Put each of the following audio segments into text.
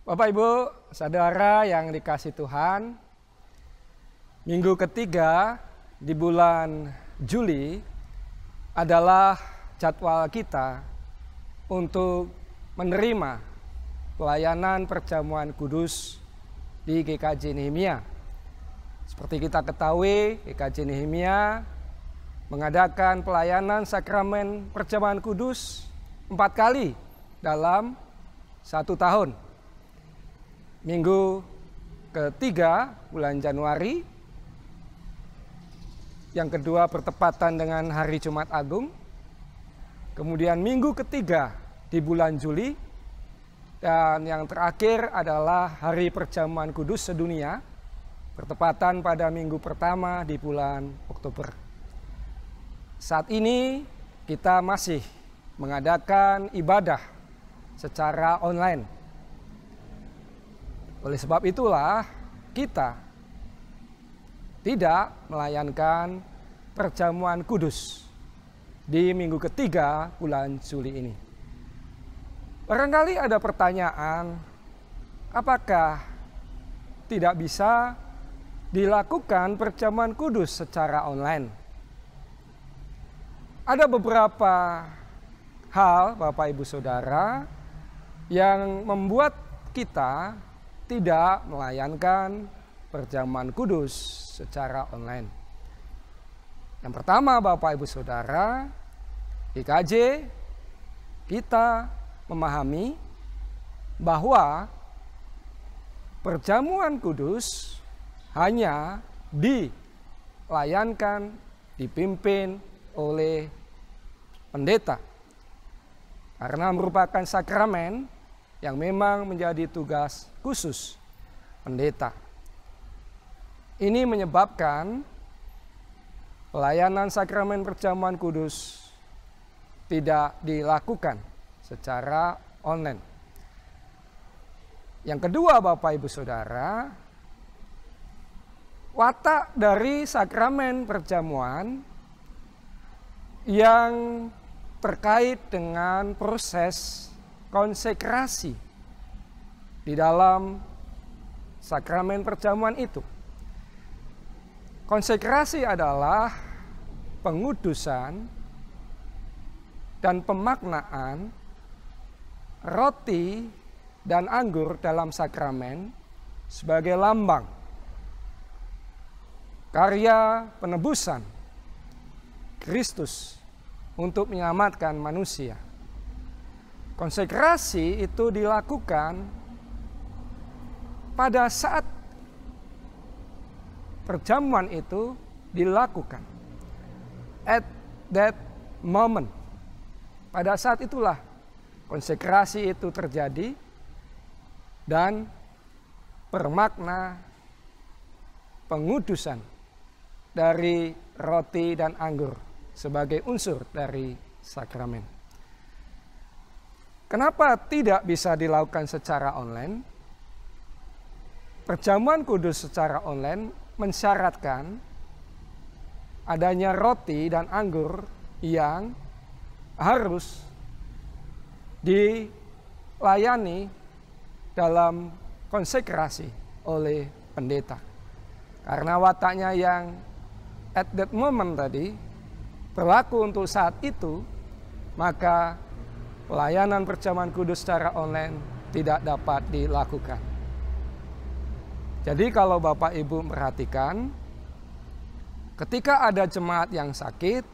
Bapak Ibu, saudara yang dikasih Tuhan, minggu ketiga di bulan Juli adalah jadwal kita untuk menerima pelayanan perjamuan kudus di GKJ Nehemia. Seperti kita ketahui, GKJ Nehemia mengadakan pelayanan sakramen perjamuan kudus 4 kali dalam 1 tahun. Minggu ketiga bulan Januari, yang kedua bertepatan dengan hari Jumat Agung, kemudian minggu ketiga di bulan Juli, dan yang terakhir adalah hari perjamuan kudus sedunia, bertepatan pada minggu pertama di bulan Oktober. Saat ini kita masih mengadakan ibadah secara online. Oleh sebab itulah kita tidak melayankan perjamuan kudus di minggu ketiga bulan Juli ini. Barangkali ada pertanyaan, apakah tidak bisa dilakukan perjamuan kudus secara online? Ada beberapa hal, Bapak Ibu Saudara, yang membuat kita tidak melayankan perjamuan kudus secara online. Yang pertama, Bapak Ibu Saudara, GKJ kita memahami bahwa perjamuan kudus hanya dilayankan, dipimpin oleh pendeta, karena merupakan sakramen yang memang menjadi tugas khusus pendeta. Ini menyebabkan pelayanan sakramen perjamuan kudus tidak dilakukan secara online. Yang kedua, Bapak Ibu Saudara, watak dari sakramen perjamuan yang terkait dengan proses konsekrasi di dalam sakramen perjamuan itu. Konsekrasi adalah pengudusan dan pemaknaan roti dan anggur dalam sakramen sebagai lambang karya penebusan Kristus untuk menyelamatkan manusia. Konsekrasi itu dilakukan pada saat perjamuan itu dilakukan. At that moment. Pada saat itulah konsekrasi itu terjadi dan bermakna pengudusan dari roti dan anggur sebagai unsur dari sakramen. Kenapa tidak bisa dilakukan secara online? Perjamuan kudus secara online mensyaratkan adanya roti dan anggur yang harus dilayani dalam konsekrasi oleh pendeta. Karena wataknya yang at that moment tadi berlaku untuk saat itu, maka pelayanan perjamuan kudus secara online tidak dapat dilakukan. Jadi kalau Bapak Ibu perhatikan, ketika ada jemaat yang sakit,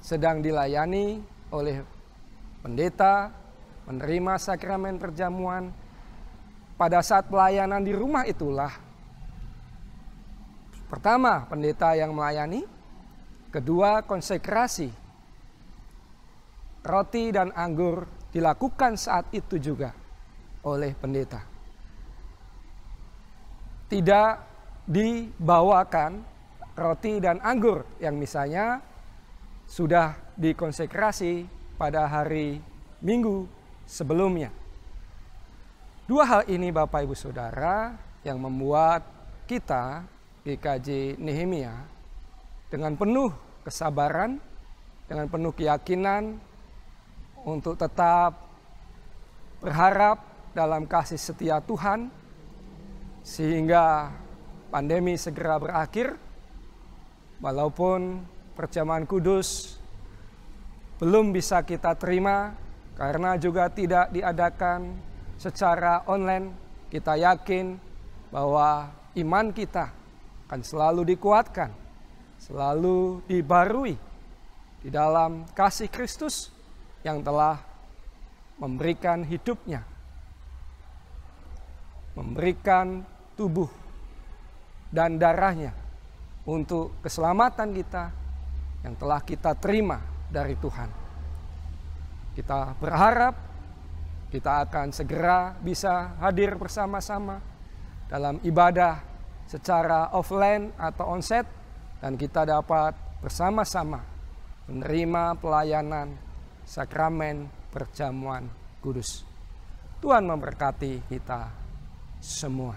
sedang dilayani oleh pendeta, menerima sakramen perjamuan, pada saat pelayanan di rumah itulah, pertama pendeta yang melayani, kedua konsekrasi roti dan anggur dilakukan saat itu juga oleh pendeta. Tidak dibawakan roti dan anggur yang misalnya sudah dikonsekrasi pada hari Minggu sebelumnya. Dua hal ini, Bapak Ibu Saudara, yang membuat kita GKJ Nehemia dengan penuh kesabaran, dengan penuh keyakinan untuk tetap berharap dalam kasih setia Tuhan, sehingga pandemi segera berakhir, walaupun perjamuan kudus belum bisa kita terima karena juga tidak diadakan secara online. Kita yakin bahwa iman kita akan selalu dikuatkan, selalu dibarui di dalam kasih Kristus yang telah memberikan hidupnya, memberikan tubuh dan darahnya untuk keselamatan kita yang telah kita terima dari Tuhan. Kita berharap kita akan segera bisa hadir bersama-sama dalam ibadah secara offline atau onsite, dan kita dapat bersama-sama menerima pelayanan sakramen perjamuan kudus. Tuhan memberkati kita semua.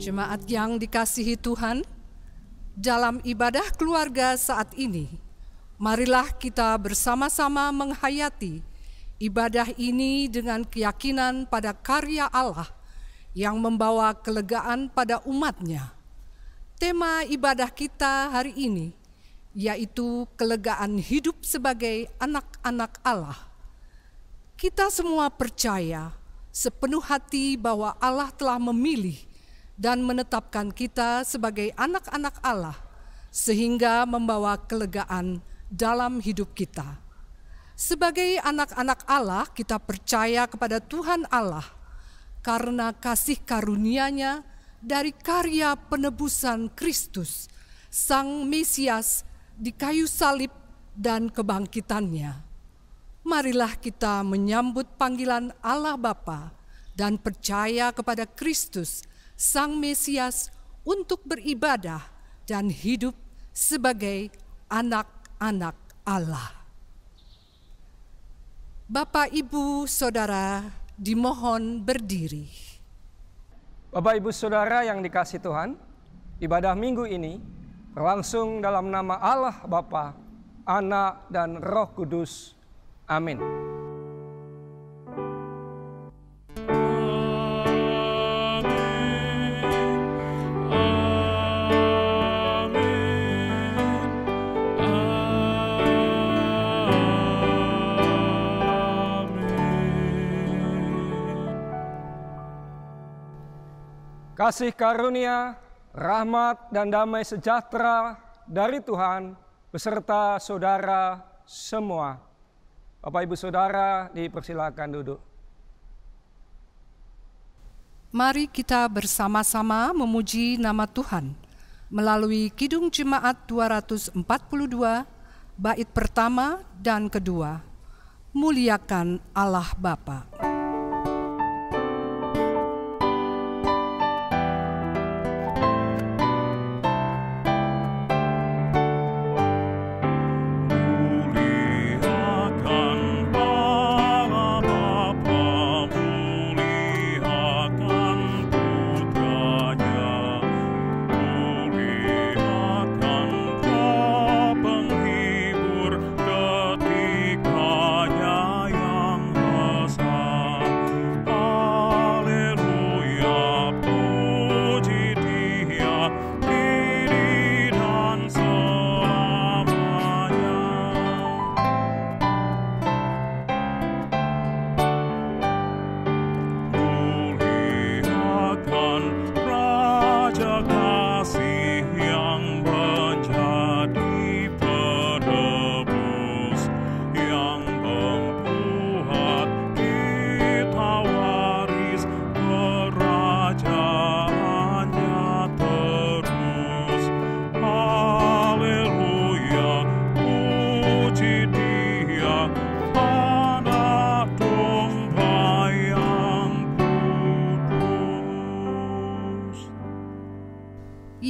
Jemaat yang dikasihi Tuhan, dalam ibadah keluarga saat ini, marilah kita bersama-sama menghayati ibadah ini dengan keyakinan pada karya Allah yang membawa kelegaan pada umat-Nya. Tema ibadah kita hari ini yaitu kelegaan hidup sebagai anak-anak Allah. Kita semua percaya sepenuh hati bahwa Allah telah memilih dan menetapkan kita sebagai anak-anak Allah, sehingga membawa kelegaan dalam hidup kita. Sebagai anak-anak Allah, kita percaya kepada Tuhan Allah, karena kasih karunia-Nya dari karya penebusan Kristus, Sang Mesias di kayu salib dan kebangkitan-Nya. Marilah kita menyambut panggilan Allah Bapa dan percaya kepada Kristus, Sang Mesias, untuk beribadah dan hidup sebagai anak-anak Allah. Bapak, Ibu, Saudara, dimohon berdiri. Bapak, Ibu, Saudara yang dikasihi Tuhan, ibadah minggu ini berlangsung dalam nama Allah Bapa, Anak, dan Roh Kudus. Amin. Kasih karunia, rahmat, dan damai sejahtera dari Tuhan beserta saudara semua. Bapak, Ibu, Saudara, dipersilakan duduk. Mari kita bersama-sama memuji nama Tuhan melalui Kidung Jemaat 242, bait pertama dan kedua. Muliakan Allah Bapa. Ketikanya yang besar.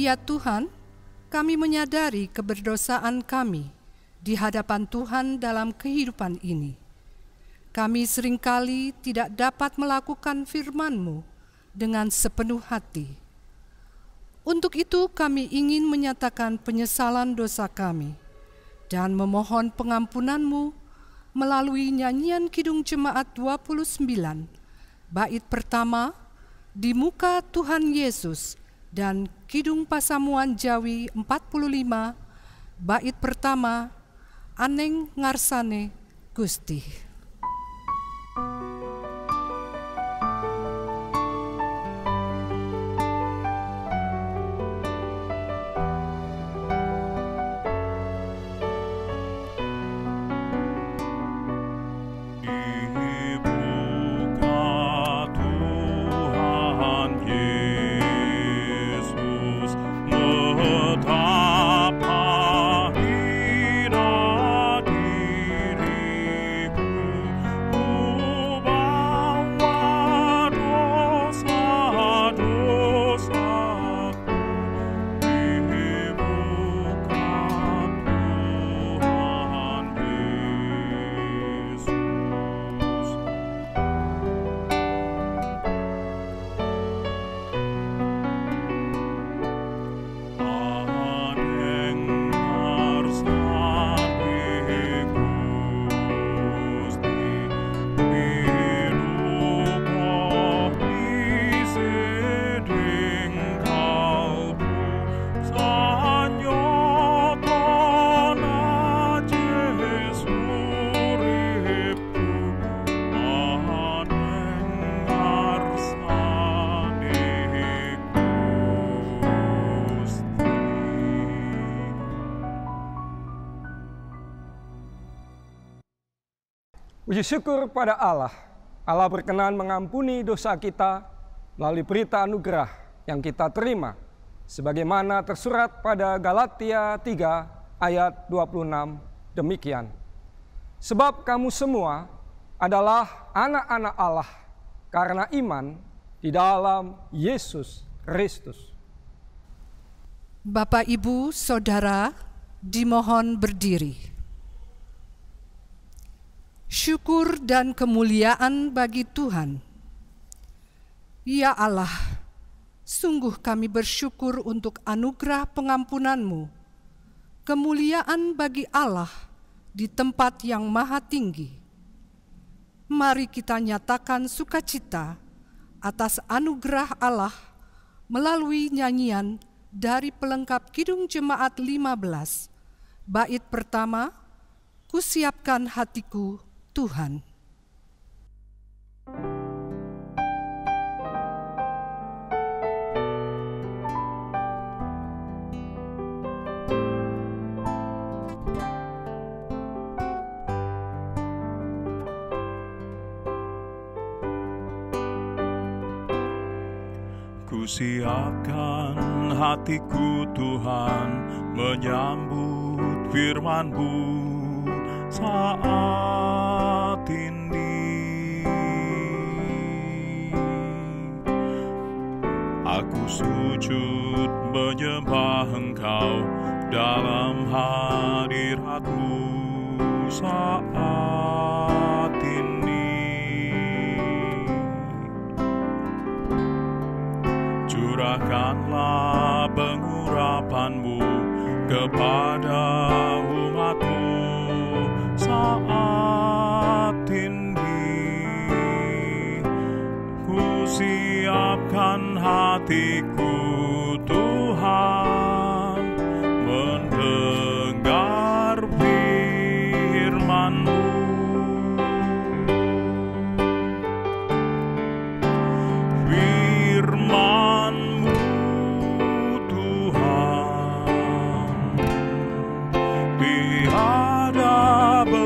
Ya Tuhan, kami menyadari keberdosaan kami di hadapan Tuhan dalam kehidupan ini. Kami seringkali tidak dapat melakukan firman-Mu dengan sepenuh hati. Untuk itu kami ingin menyatakan penyesalan dosa kami dan memohon pengampunan-Mu melalui nyanyian Kidung Jemaat 29, bait pertama, Di Muka Tuhan Yesus, dan Kidung Pasamuan Jawi 45, bait pertama, Aneng Ngarsane Gusti. Puji syukur pada Allah. Allah berkenan mengampuni dosa kita melalui berita anugerah yang kita terima, sebagaimana tersurat pada Galatia 3 ayat 26 demikian. Sebab kamu semua adalah anak-anak Allah karena iman di dalam Yesus Kristus. Bapak, Ibu, Saudara, dimohon berdiri. Syukur dan kemuliaan bagi Tuhan. Ya Allah, sungguh kami bersyukur untuk anugerah pengampunan-Mu. Kemuliaan bagi Allah di tempat yang maha tinggi. Mari kita nyatakan sukacita atas anugerah Allah melalui nyanyian dari pelengkap Kidung Jemaat 15, bait pertama, Kusiapkan hatiku Tuhan. Kusiapkan hatiku Tuhan menyambut firman-Mu saat ini. Aku sujud menyembah Engkau dalam hadirat-Mu saat ini. Curahkanlah pengurapan-Mu kepada umat-Mu saat ini. Kusiapkan hatiku Tuhan mendengar firman-Mu. Firman-Mu Tuhan tiada berubah.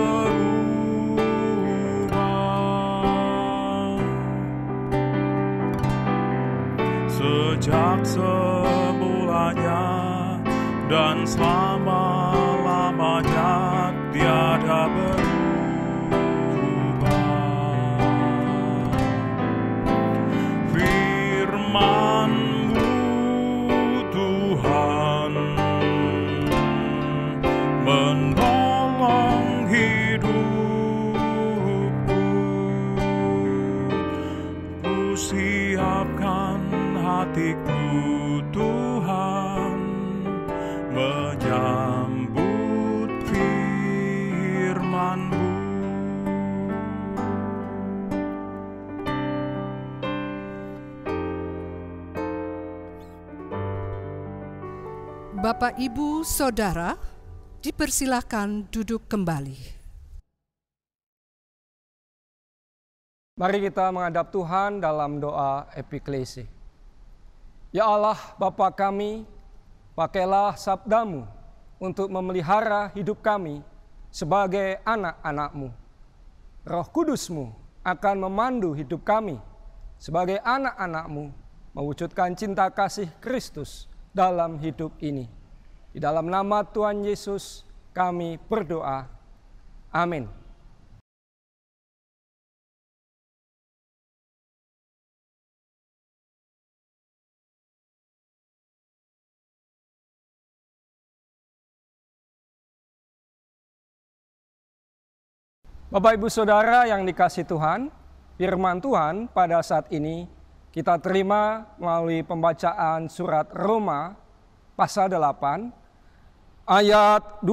Sejak semulanya dan selama-lamanya tiada berubah. Firman-Mu Tuhan siapkan hatiku Tuhan, menyambut firman-Mu. Bapak, Ibu, Saudara, dipersilahkan duduk kembali. Mari kita menghadap Tuhan dalam doa epiklesi. Ya Allah, Bapa kami, pakailah sabda-Mu untuk memelihara hidup kami sebagai anak-anak-Mu. Roh Kudus-Mu akan memandu hidup kami sebagai anak-anak-Mu, mewujudkan cinta kasih Kristus dalam hidup ini. Di dalam nama Tuhan Yesus kami berdoa. Amin. Bapak, Ibu, Saudara yang dikasihi Tuhan, firman Tuhan pada saat ini kita terima melalui pembacaan surat Roma pasal 8 ayat 12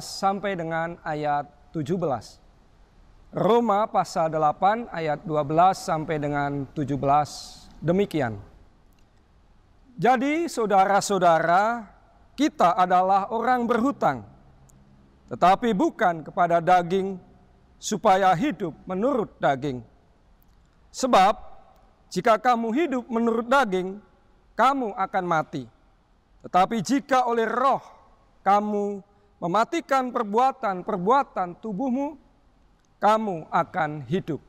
sampai dengan ayat 17. Roma pasal 8 ayat 12 sampai dengan 17 demikian. Jadi saudara-saudara, kita adalah orang berhutang, tetapi bukan kepada daging, supaya hidup menurut daging. Sebab jika kamu hidup menurut daging, kamu akan mati. Tetapi jika oleh roh kamu mematikan perbuatan-perbuatan tubuhmu, kamu akan hidup.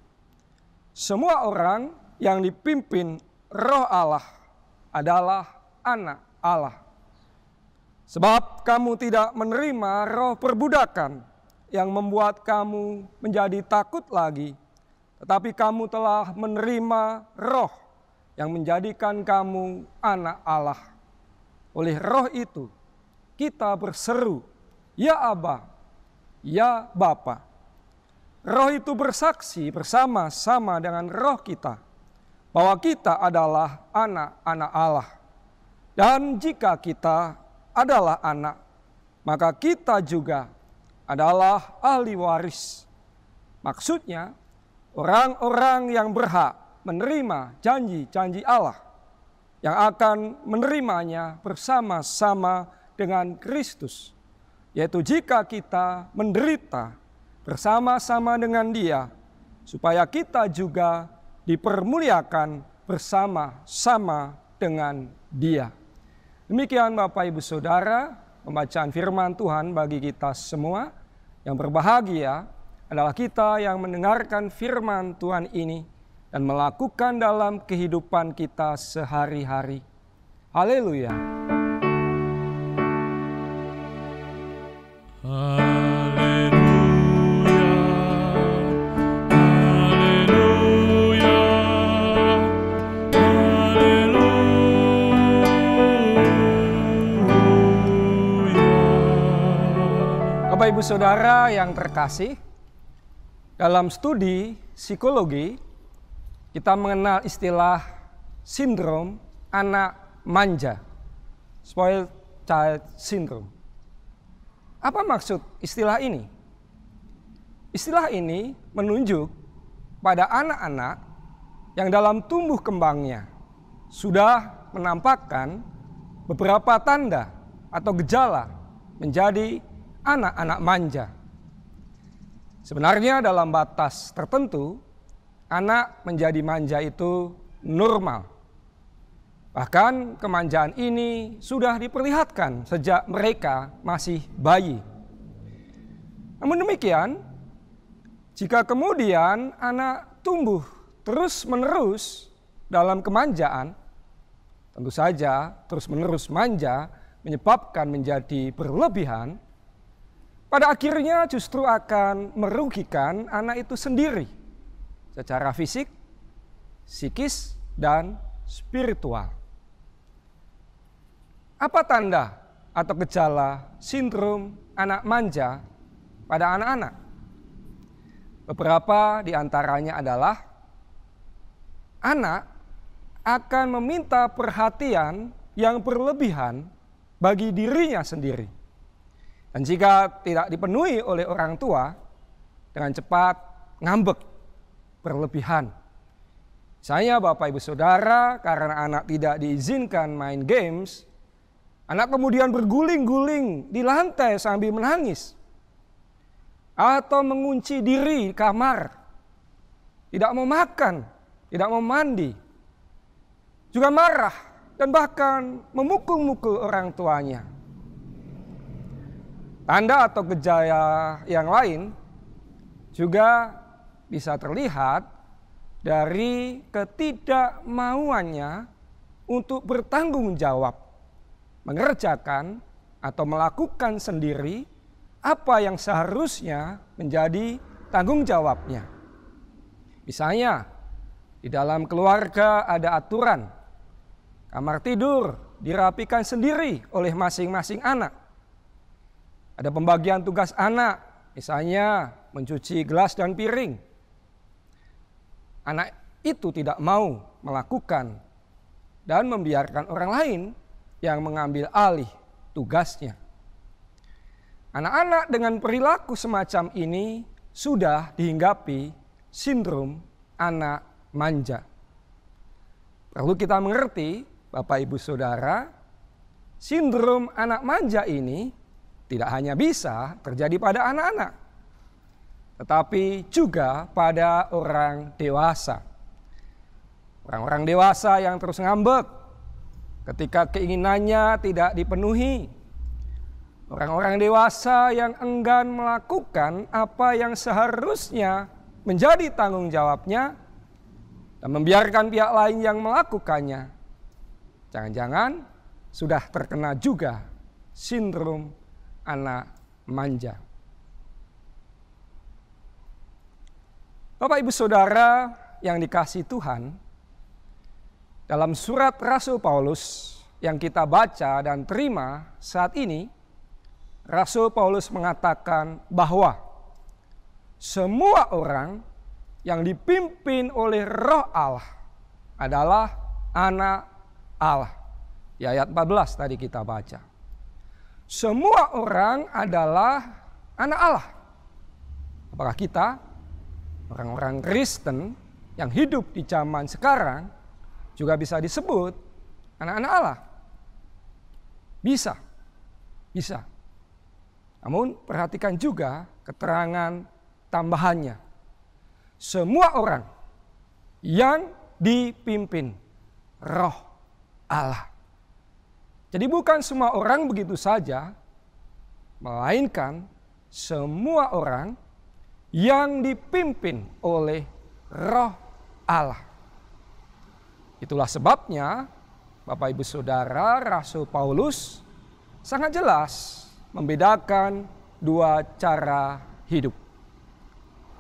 Semua orang yang dipimpin roh Allah adalah anak Allah. Sebab kamu tidak menerima roh perbudakan yang membuat kamu menjadi takut lagi, tetapi kamu telah menerima roh yang menjadikan kamu anak Allah. Oleh roh itu, kita berseru, ya Aba, ya Bapa. Roh itu bersaksi bersama-sama dengan roh kita, bahwa kita adalah anak-anak Allah. Dan jika kita adalah anak, maka kita juga adalah ahli waris. Maksudnya, orang-orang yang berhak menerima janji-janji Allah, yang akan menerimanya bersama-sama dengan Kristus. Yaitu jika kita menderita bersama-sama dengan Dia, supaya kita juga dipermuliakan bersama-sama dengan Dia. Demikian Bapak, Ibu, Saudara, pembacaan firman Tuhan bagi kita semua. Yang berbahagia adalah kita yang mendengarkan firman Tuhan ini dan melakukan dalam kehidupan kita sehari-hari. Haleluya. Bapak, Ibu, Saudara yang terkasih, dalam studi psikologi kita mengenal istilah sindrom anak manja, spoiled child syndrome. Apa maksud istilah ini? Istilah ini menunjuk pada anak-anak yang dalam tumbuh kembangnya sudah menampakkan beberapa tanda atau gejala menjadi anak-anak manja. Sebenarnya dalam batas tertentu, anak menjadi manja itu normal. Bahkan kemanjaan ini sudah diperlihatkan sejak mereka masih bayi. Namun demikian, jika kemudian anak tumbuh terus-menerus dalam kemanjaan, tentu saja terus-menerus manja menyebabkan menjadi berlebihan, pada akhirnya justru akan merugikan anak itu sendiri secara fisik, psikis, dan spiritual. Apa tanda atau gejala sindrom anak manja pada anak-anak? Beberapa di antaranya adalah anak akan meminta perhatian yang berlebihan bagi dirinya sendiri. Dan jika tidak dipenuhi oleh orang tua, dengan cepat ngambek, berlebihan. Saya, Bapak Ibu Saudara, karena anak tidak diizinkan main games, anak kemudian berguling-guling di lantai sambil menangis. Atau mengunci diri di kamar, tidak mau makan, tidak mau mandi. Juga marah dan bahkan memukul-mukul orang tuanya. Tanda atau gejala yang lain juga bisa terlihat dari ketidakmauannya untuk bertanggung jawab, mengerjakan atau melakukan sendiri apa yang seharusnya menjadi tanggung jawabnya. Misalnya, di dalam keluarga ada aturan, kamar tidur dirapikan sendiri oleh masing-masing anak. Ada pembagian tugas anak, misalnya mencuci gelas dan piring. Anak itu tidak mau melakukan dan membiarkan orang lain yang mengambil alih tugasnya. Anak-anak dengan perilaku semacam ini sudah dihinggapi sindrom anak manja. Perlu kita mengerti, Bapak Ibu Saudara, sindrom anak manja ini tidak hanya bisa terjadi pada anak-anak, tetapi juga pada orang dewasa. Orang-orang dewasa yang terus ngambek ketika keinginannya tidak dipenuhi. Orang-orang dewasa yang enggan melakukan apa yang seharusnya menjadi tanggung jawabnya dan membiarkan pihak lain yang melakukannya. Jangan-jangan sudah terkena juga sindrom anak manja. Bapak Ibu Saudara yang dikasihi Tuhan, dalam surat Rasul Paulus yang kita baca dan terima saat ini, Rasul Paulus mengatakan bahwa semua orang yang dipimpin oleh Roh Allah adalah anak Allah. Di ayat 14 tadi kita baca. Semua orang adalah anak Allah. Apakah kita, orang-orang Kristen yang hidup di zaman sekarang, juga bisa disebut anak-anak Allah? Bisa. Namun perhatikan juga keterangan tambahannya. Semua orang yang dipimpin Roh Allah. Jadi bukan semua orang begitu saja, melainkan semua orang yang dipimpin oleh Roh Allah. Itulah sebabnya Bapak Ibu Saudara, Rasul Paulus sangat jelas membedakan dua cara hidup.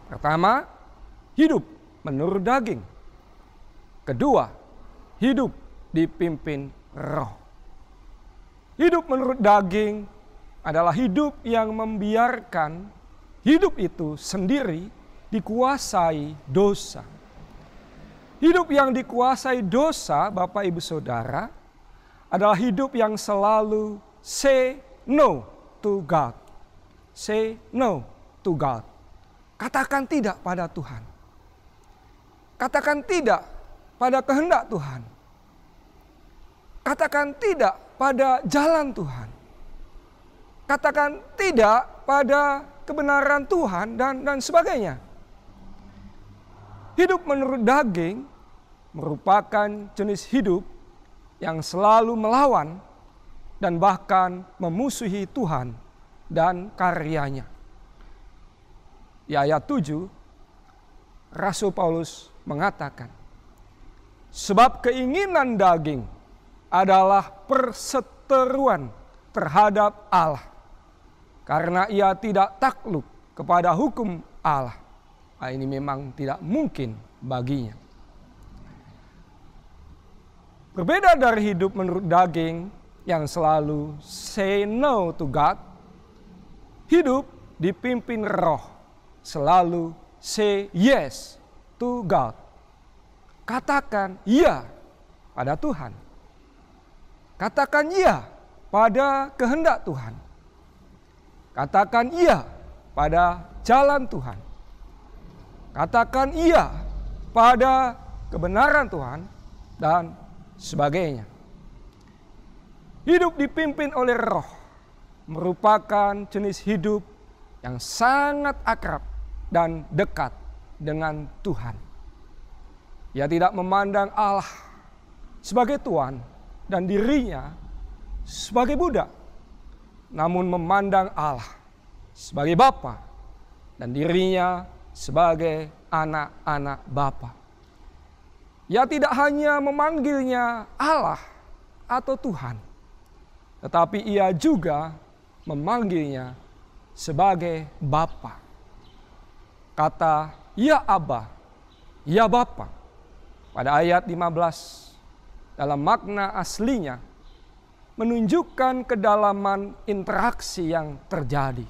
Pertama, hidup menurut daging. Kedua, hidup dipimpin Roh. Hidup menurut daging adalah hidup yang membiarkan hidup itu sendiri dikuasai dosa. Hidup yang dikuasai dosa, Bapak Ibu Saudara, adalah hidup yang selalu say no to God. Say no to God. Katakan tidak pada Tuhan. Katakan tidak pada kehendak Tuhan. Katakan tidak pada jalan Tuhan. Katakan tidak pada kebenaran Tuhan dan sebagainya. Hidup menurut daging merupakan jenis hidup yang selalu melawan dan bahkan memusuhi Tuhan dan karyanya. Di ayat 7, Rasul Paulus mengatakan, sebab keinginan daging adalah perseteruan terhadap Allah, karena ia tidak takluk kepada hukum Allah. Ini memang tidak mungkin baginya. Berbeda dari hidup menurut daging yang selalu say no to God, hidup dipimpin Roh selalu say yes to God. Katakan iya pada Tuhan. Katakan iya pada kehendak Tuhan. Katakan iya pada jalan Tuhan. Katakan iya pada kebenaran Tuhan dan sebagainya. Hidup dipimpin oleh Roh merupakan jenis hidup yang sangat akrab dan dekat dengan Tuhan. Ia tidak memandang Allah sebagai Tuhan dan dirinya sebagai budak, namun memandang Allah sebagai Bapa dan dirinya sebagai anak-anak Bapa. Ia tidak hanya memanggilnya Allah atau Tuhan, tetapi ia juga memanggilnya sebagai Bapa. Kata ya Abba, ya Bapa pada ayat 15 dalam makna aslinya menunjukkan kedalaman interaksi yang terjadi.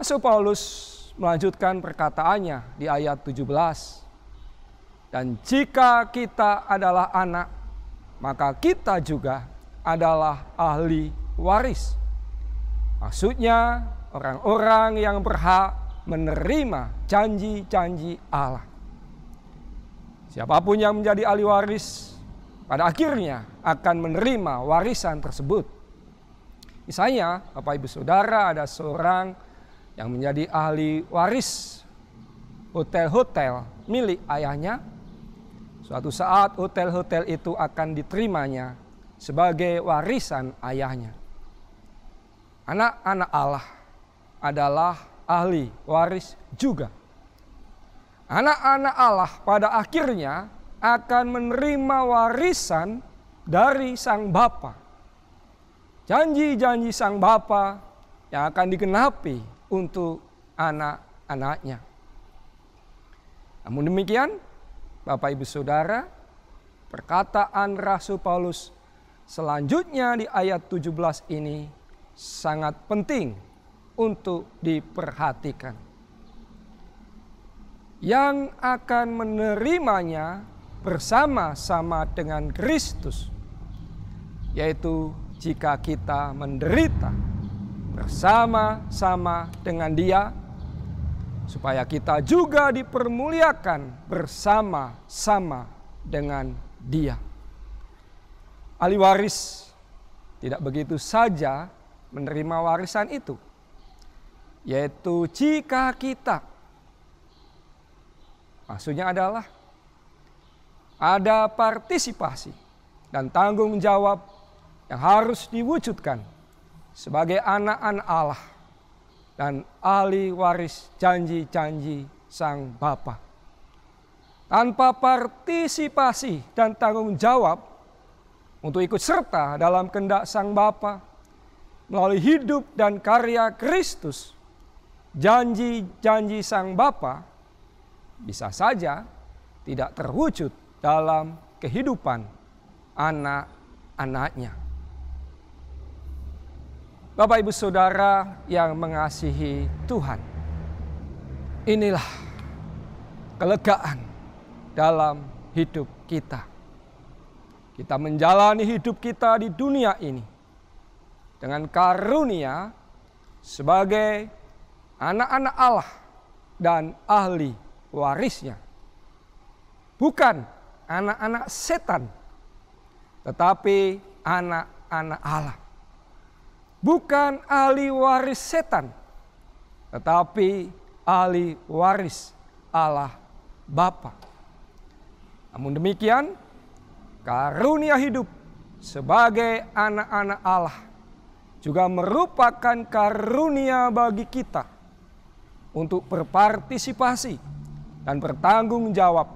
Rasul Paulus melanjutkan perkataannya di ayat 17. Dan jika kita adalah anak, maka kita juga adalah ahli waris. Maksudnya orang-orang yang berhak menerima janji-janji Allah. Siapapun yang menjadi ahli waris pada akhirnya akan menerima warisan tersebut. Misalnya, Bapak Ibu Saudara, ada seorang yang menjadi ahli waris hotel-hotel milik ayahnya. Suatu saat hotel-hotel itu akan diterimanya sebagai warisan ayahnya. Anak-anak Allah adalah ahli waris juga. Anak-anak Allah pada akhirnya akan menerima warisan dari Sang Bapa. Janji-janji Sang Bapa yang akan digenapi untuk anak-anaknya. Namun demikian, Bapak Ibu Saudara, perkataan Rasul Paulus selanjutnya di ayat 17 ini sangat penting untuk diperhatikan. Yang akan menerimanya bersama-sama dengan Kristus, yaitu jika kita menderita bersama-sama dengan Dia, supaya kita juga dipermuliakan bersama-sama dengan Dia. Ahli waris tidak begitu saja menerima warisan itu, yaitu jika kita, maksudnya adalah ada partisipasi dan tanggung jawab yang harus diwujudkan sebagai anak-anak Allah dan ahli waris janji-janji Sang Bapa. Tanpa partisipasi dan tanggung jawab untuk ikut serta dalam kehendak Sang Bapa melalui hidup dan karya Kristus, janji-janji Sang Bapa bisa saja tidak terwujud dalam kehidupan anak-anaknya. Bapak Ibu Saudara yang mengasihi Tuhan, inilah kelegaan dalam hidup kita. Kita menjalani hidup kita di dunia ini dengan karunia sebagai anak-anak Allah dan ahli warisnya. Bukan anak-anak setan, tetapi anak-anak Allah. Bukan ahli waris setan, tetapi ahli waris Allah Bapa. Namun demikian, karunia hidup sebagai anak-anak Allah juga merupakan karunia bagi kita untuk berpartisipasi dan bertanggung jawab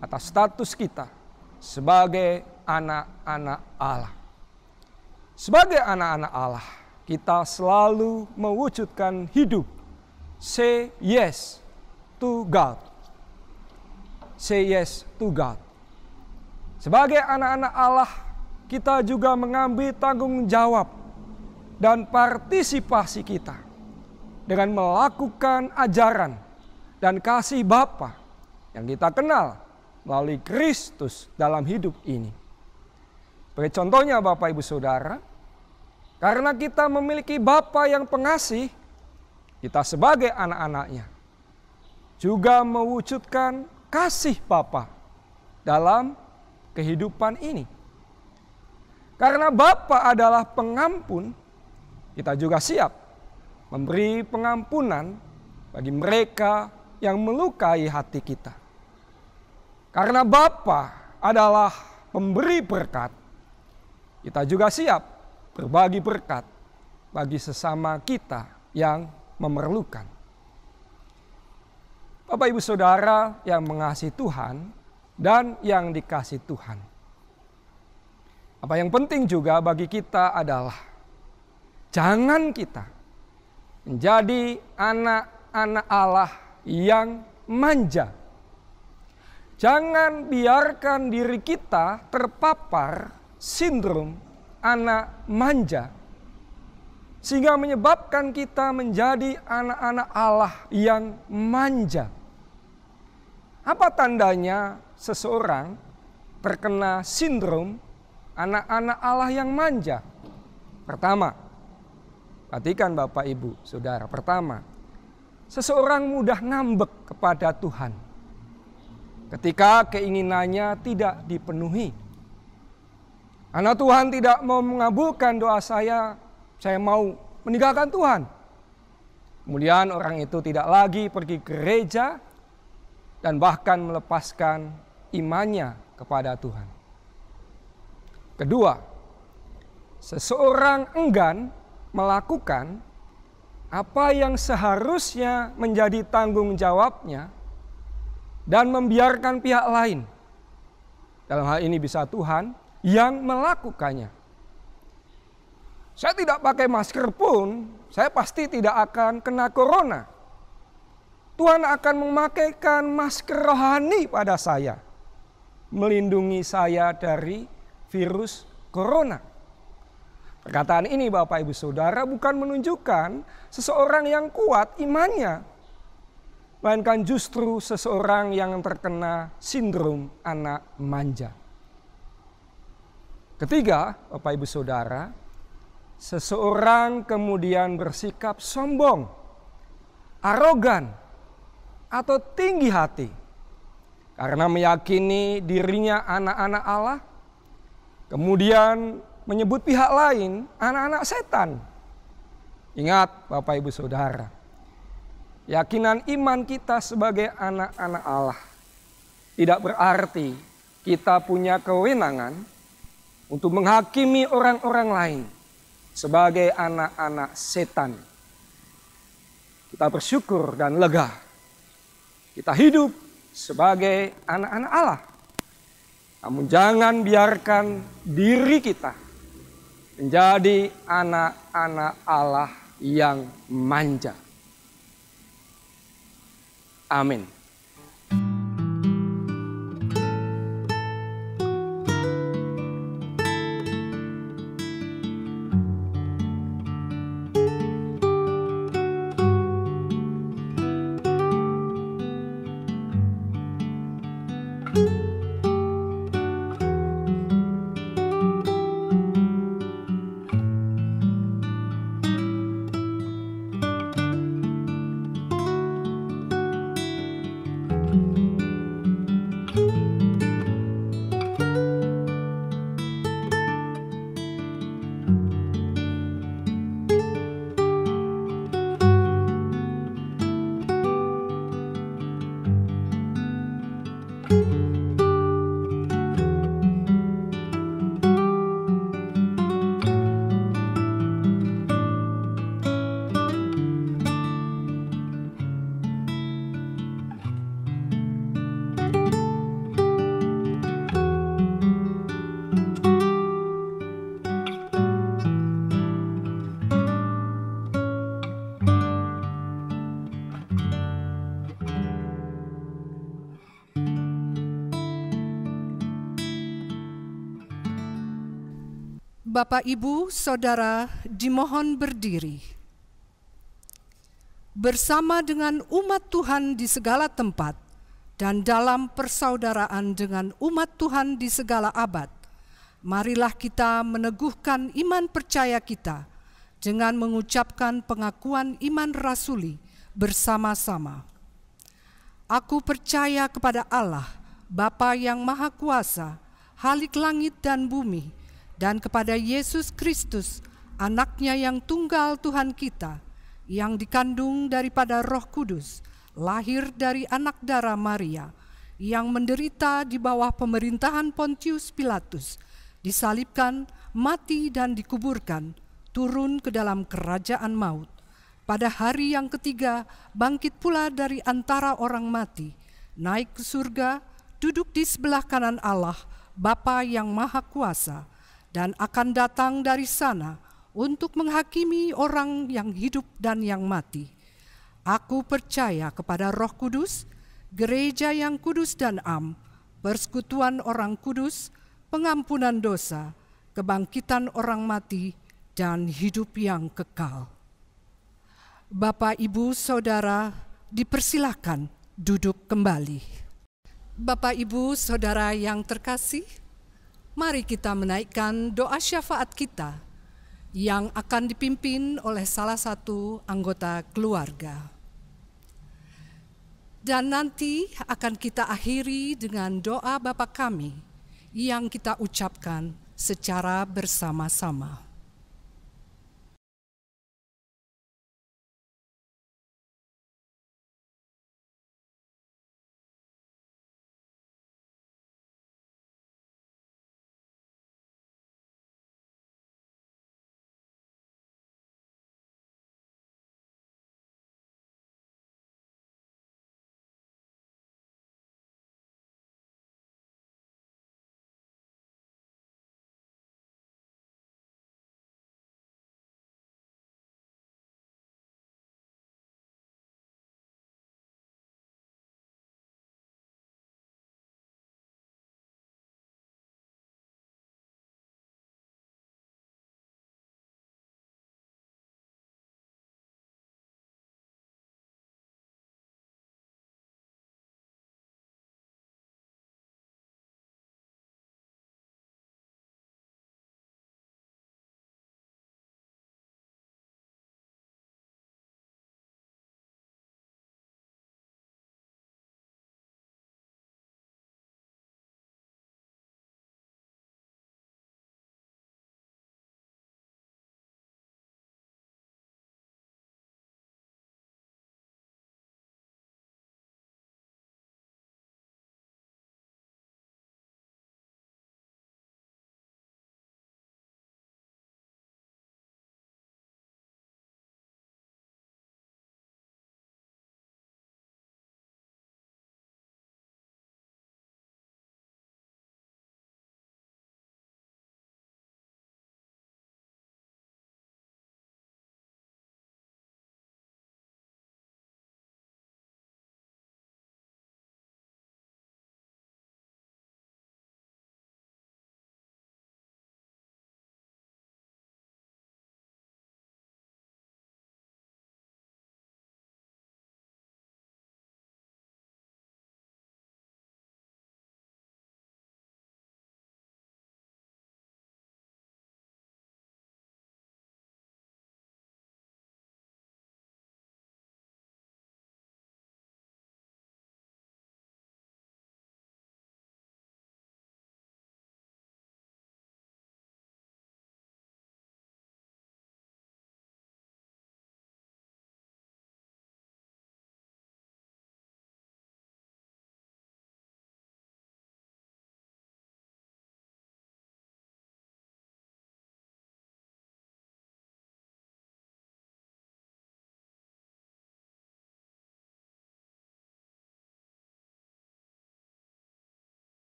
atas status kita sebagai anak-anak Allah. Sebagai anak-anak Allah, kita selalu mewujudkan hidup say yes to God. Say yes to God. Sebagai anak-anak Allah, kita juga mengambil tanggung jawab dan partisipasi kita dengan melakukan ajaran dan kasih Bapa yang kita kenal melalui Kristus dalam hidup ini. Sebagai contohnya Bapak Ibu Saudara, karena kita memiliki Bapa yang pengasih, kita sebagai anak-anaknya juga mewujudkan kasih Bapa dalam kehidupan ini. Karena Bapa adalah pengampun, kita juga siap memberi pengampunan bagi mereka yang melukai hati kita. Karena Bapa adalah pemberi berkat, kita juga siap berbagi berkat bagi sesama kita yang memerlukan. Bapak Ibu Saudara yang mengasihi Tuhan dan yang dikasihi Tuhan. Apa yang penting juga bagi kita adalah jangan kita menjadi anak-anak Allah yang manja. Jangan biarkan diri kita terpapar sindrom anak manja, sehingga menyebabkan kita menjadi anak-anak Allah yang manja. Apa tandanya seseorang terkena sindrom anak-anak Allah yang manja? Pertama, perhatikan Bapak Ibu Saudara. Pertama, seseorang mudah ngambek kepada Tuhan ketika keinginannya tidak dipenuhi. Karena Tuhan tidak mau mengabulkan doa saya mau meninggalkan Tuhan. Kemudian orang itu tidak lagi pergi ke gereja dan bahkan melepaskan imannya kepada Tuhan. Kedua, seseorang enggan melakukan apa yang seharusnya menjadi tanggung jawabnya dan membiarkan pihak lain, dalam hal ini bisa Tuhan, yang melakukannya. Saya tidak pakai masker pun, saya pasti tidak akan kena corona. Tuhan akan memakaikan masker rohani pada saya, melindungi saya dari virus corona. Perkataan ini Bapak Ibu Saudara bukan menunjukkan seseorang yang kuat imannya, melainkan justru seseorang yang terkena sindrom anak manja. Ketiga, Bapak Ibu Saudara, seseorang kemudian bersikap sombong, arogan, atau tinggi hati karena meyakini dirinya anak-anak Allah, kemudian menyebut pihak lain anak-anak setan. Ingat Bapak Ibu Saudara, keyakinan iman kita sebagai anak-anak Allah tidak berarti kita punya kewenangan untuk menghakimi orang-orang lain sebagai anak-anak setan. Kita bersyukur dan lega kita hidup sebagai anak-anak Allah. Namun jangan biarkan diri kita menjadi anak-anak Allah yang manja. Amin. Bapak, Ibu, Saudara dimohon berdiri. Bersama dengan umat Tuhan di segala tempat dan dalam persaudaraan dengan umat Tuhan di segala abad, marilah kita meneguhkan iman percaya kita dengan mengucapkan pengakuan iman rasuli bersama-sama. Aku percaya kepada Allah, Bapa yang Maha Kuasa, Khalik langit dan bumi, dan kepada Yesus Kristus, Anaknya yang tunggal Tuhan kita, yang dikandung daripada Roh Kudus, lahir dari anak darah Maria, yang menderita di bawah pemerintahan Pontius Pilatus, disalibkan, mati dan dikuburkan, turun ke dalam kerajaan maut. Pada hari yang ketiga, bangkit pula dari antara orang mati, naik ke surga, duduk di sebelah kanan Allah, Bapa yang Maha Kuasa, dan akan datang dari sana untuk menghakimi orang yang hidup dan yang mati. Aku percaya kepada Roh Kudus, gereja yang kudus dan am, persekutuan orang kudus, pengampunan dosa, kebangkitan orang mati, dan hidup yang kekal. Bapak, Ibu, Saudara, dipersilakan duduk kembali. Bapak, Ibu, Saudara yang terkasih, mari kita menaikkan doa syafaat kita yang akan dipimpin oleh salah satu anggota keluarga. Dan nanti akan kita akhiri dengan doa Bapa kami yang kita ucapkan secara bersama-sama.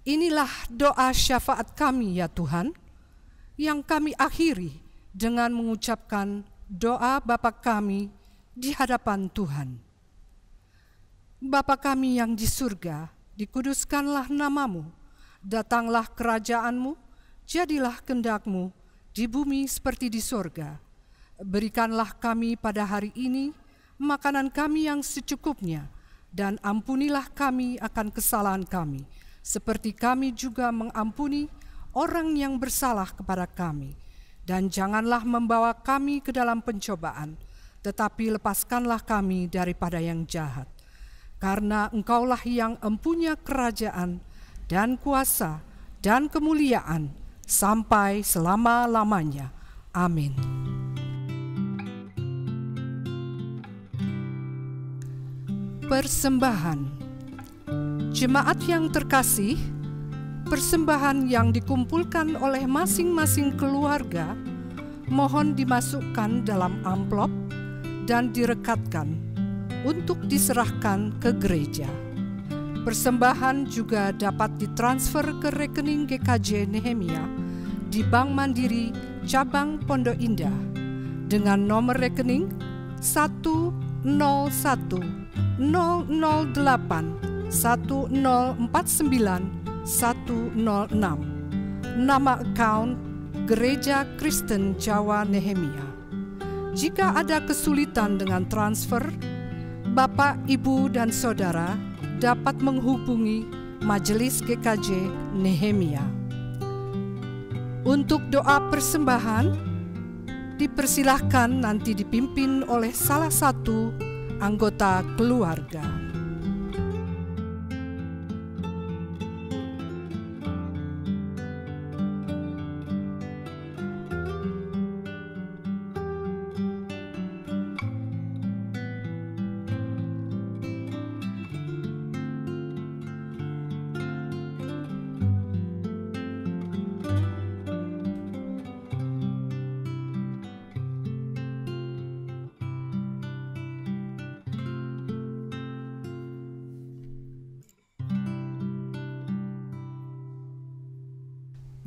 Inilah doa syafaat kami ya Tuhan, yang kami akhiri dengan mengucapkan doa Bapa kami di hadapan Tuhan. Bapa kami yang di surga, dikuduskanlah namamu, datanglah kerajaan-Mu, jadilah kehendak-Mu di bumi seperti di surga. Berikanlah kami pada hari ini makanan kami yang secukupnya, dan ampunilah kami akan kesalahan kami, seperti kami juga mengampuni orang yang bersalah kepada kami. Dan janganlah membawa kami ke dalam pencobaan, tetapi lepaskanlah kami daripada yang jahat. Karena Engkaulah yang empunya kerajaan dan kuasa dan kemuliaan sampai selama-lamanya. Amin. Persembahan. Jemaat yang terkasih, persembahan yang dikumpulkan oleh masing-masing keluarga mohon dimasukkan dalam amplop dan direkatkan untuk diserahkan ke gereja. Persembahan juga dapat ditransfer ke rekening GKJ Nehemia di Bank Mandiri Cabang Pondok Indah dengan nomor rekening 1010810491006, nama account Gereja Kristen Jawa Nehemia. Jika ada kesulitan dengan transfer, Bapak, Ibu, dan Saudara dapat menghubungi Majelis GKJ Nehemia. Untuk doa persembahan, dipersilahkan nanti dipimpin oleh salah satu anggota keluarga.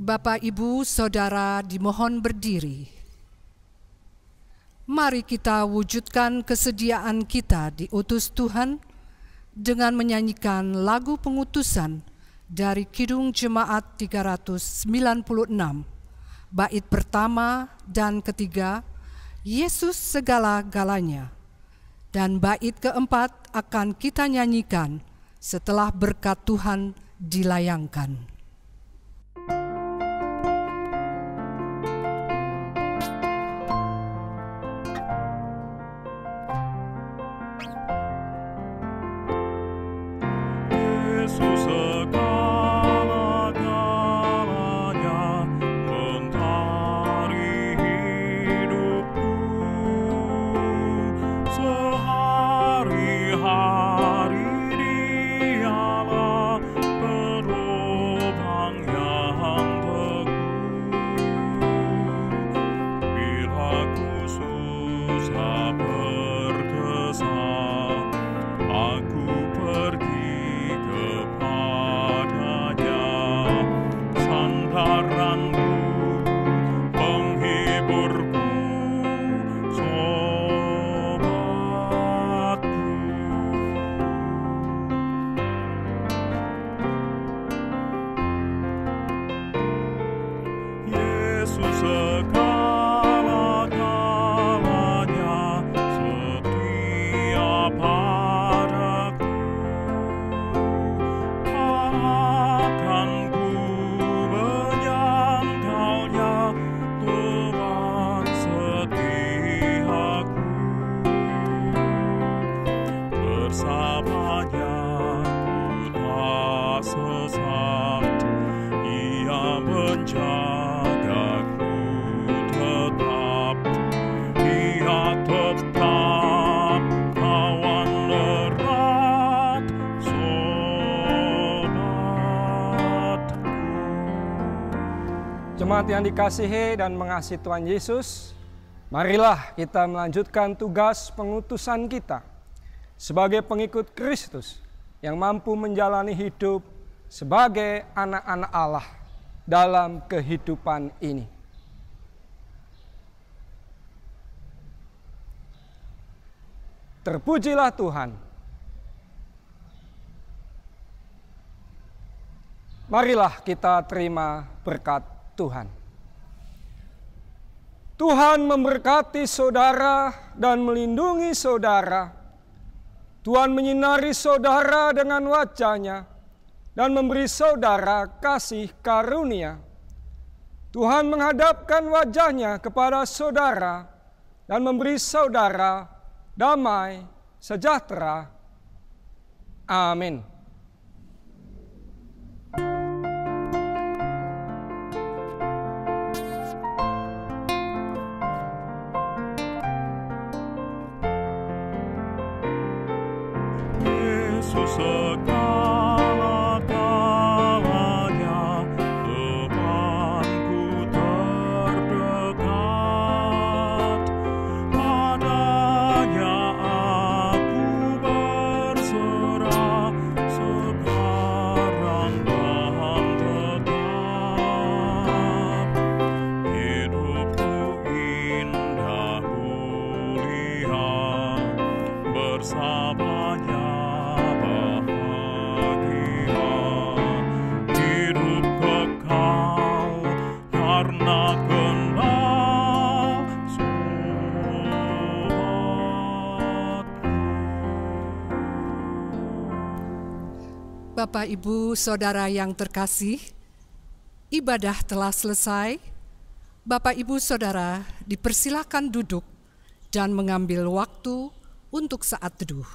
Bapak, Ibu, Saudara dimohon berdiri. Mari kita wujudkan kesediaan kita diutus Tuhan dengan menyanyikan lagu pengutusan dari Kidung Jemaat 396, bait pertama dan ketiga, Yesus segala-galanya. Dan bait keempat akan kita nyanyikan setelah berkat Tuhan dilayangkan. Yesus segala-galanya, mentari hidupku, sehari-hari Dialah penopang yang teguh. Bila ku susah berdesak, aku pergi kepadanya, sandaranku, penghiburku, sobatku. Yesus segala-galanya, setia padaku. Akan ku menyangkalnya, teman setiaku. Bersamanya ku tak sesat, Ia menjagaku tetap. Ia tetap kawan erat, sobatku. Jemaat yang dikasihi dan mengasihi Tuhan Yesus, marilah kita melanjutkan tugas pengutusan kita sebagai pengikut Kristus yang mampu menjalani hidup sebagai anak-anak Allah dalam kehidupan ini. Terpujilah Tuhan. Marilah kita terima berkat Tuhan. Tuhan memberkati saudara dan melindungi saudara. Tuhan menyinari saudara dengan wajah-Nya dan memberi saudara kasih karunia. Tuhan menghadapkan wajah-Nya kepada saudara dan memberi saudara damai sejahtera. Amin. Yesus segala-galanya, temanku terdekat. Padanya aku berserah, sekarang dan tetap. Hidupku indah mulia, bersamanya bahagia. Hidup kekal karena kenal sobatku. Bapak, Ibu, Saudara yang terkasih, ibadah telah selesai. Bapak, Ibu, Saudara dipersilakan duduk dan mengambil waktu untuk saat teduh.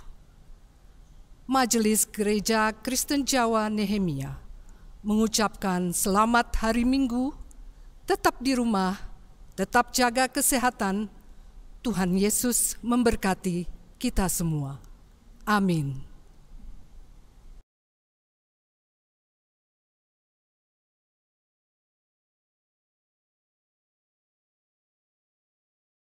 Majelis Gereja Kristen Jawa Nehemia mengucapkan selamat hari Minggu, tetap di rumah, tetap jaga kesehatan. Tuhan Yesus memberkati kita semua. Amin.